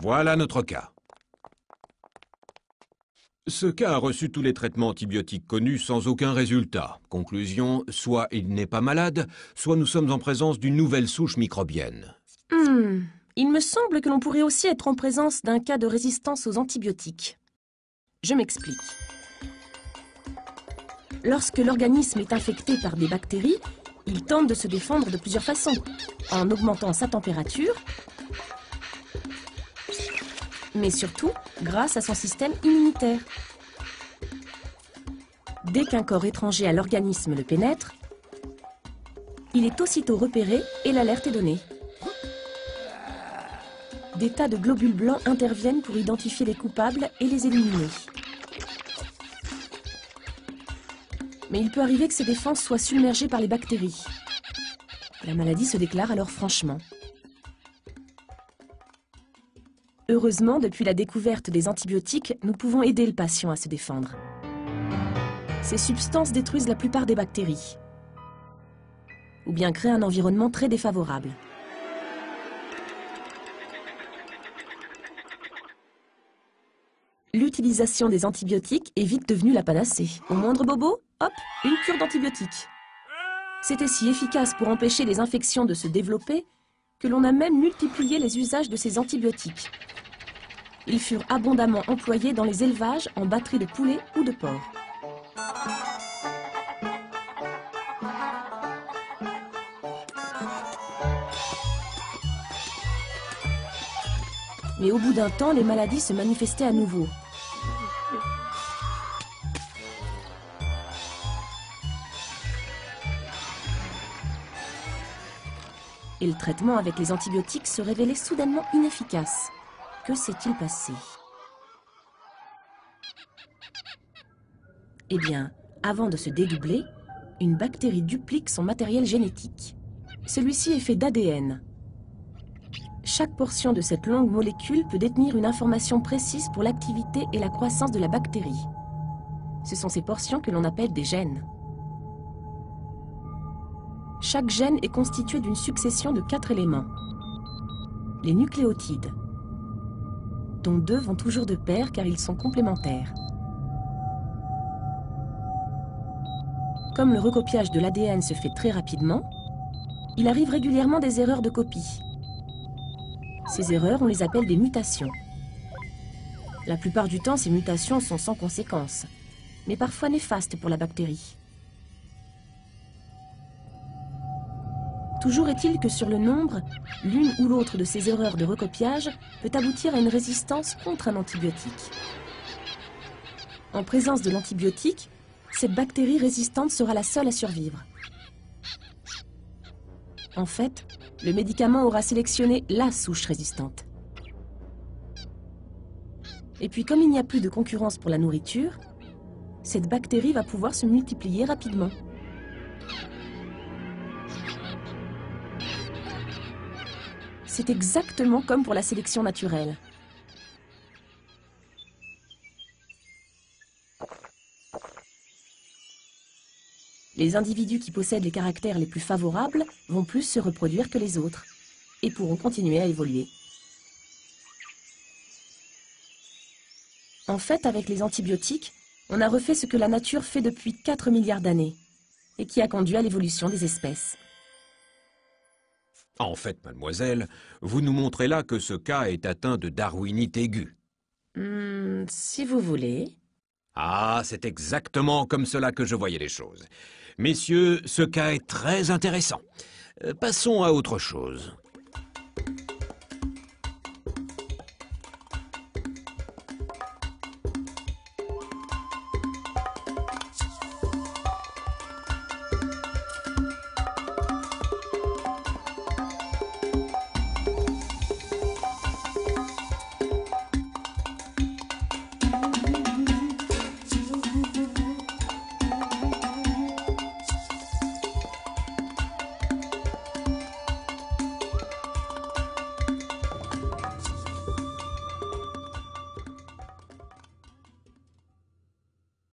Voilà notre cas. Ce cas a reçu tous les traitements antibiotiques connus sans aucun résultat. Conclusion, soit il n'est pas malade, soit nous sommes en présence d'une nouvelle souche microbienne. Il me semble que l'on pourrait aussi être en présence d'un cas de résistance aux antibiotiques. Je m'explique. Lorsque l'organisme est infecté par des bactéries, il tente de se défendre de plusieurs façons, en augmentant sa température, mais surtout grâce à son système immunitaire. Dès qu'un corps étranger à l'organisme le pénètre, il est aussitôt repéré et l'alerte est donnée. Des tas de globules blancs interviennent pour identifier les coupables et les éliminer. Mais il peut arriver que ces défenses soient submergées par les bactéries. La maladie se déclare alors franchement. Heureusement, depuis la découverte des antibiotiques, nous pouvons aider le patient à se défendre. Ces substances détruisent la plupart des bactéries, ou bien créent un environnement très défavorable. L'utilisation des antibiotiques est vite devenue la panacée. Au moindre bobo, hop, une cure d'antibiotiques. C'était si efficace pour empêcher les infections de se développer que l'on a même multiplié les usages de ces antibiotiques. Ils furent abondamment employés dans les élevages en batteries de poulets ou de porcs. Mais au bout d'un temps, les maladies se manifestaient à nouveau. Et le traitement avec les antibiotiques se révélait soudainement inefficace. Que s'est-il passé? Eh bien, avant de se dédoubler, une bactérie duplique son matériel génétique. Celui-ci est fait d'ADN. Chaque portion de cette longue molécule peut détenir une information précise pour l'activité et la croissance de la bactérie. Ce sont ces portions que l'on appelle des gènes. Chaque gène est constitué d'une succession de 4 éléments. Les nucléotides, dont 2 vont toujours de pair car ils sont complémentaires. Comme le recopiage de l'ADN se fait très rapidement, il arrive régulièrement des erreurs de copie. Ces erreurs, on les appelle des mutations. La plupart du temps, ces mutations sont sans conséquence, mais parfois néfastes pour la bactérie. Toujours est-il que sur le nombre, l'une ou l'autre de ces erreurs de recopiage peut aboutir à une résistance contre un antibiotique. En présence de l'antibiotique, cette bactérie résistante sera la seule à survivre. En fait, le médicament aura sélectionné la souche résistante. Et puis comme il n'y a plus de concurrence pour la nourriture, cette bactérie va pouvoir se multiplier rapidement. C'est exactement comme pour la sélection naturelle. Les individus qui possèdent les caractères les plus favorables vont plus se reproduire que les autres et pourront continuer à évoluer. En fait, avec les antibiotiques, on a refait ce que la nature fait depuis 4 milliards d'années et qui a conduit à l'évolution des espèces. En fait, mademoiselle, vous nous montrez là que ce cas est atteint de darwinite aiguë. Si vous voulez. Ah, c'est exactement comme cela que je voyais les choses. Messieurs, ce cas est très intéressant. Passons à autre chose.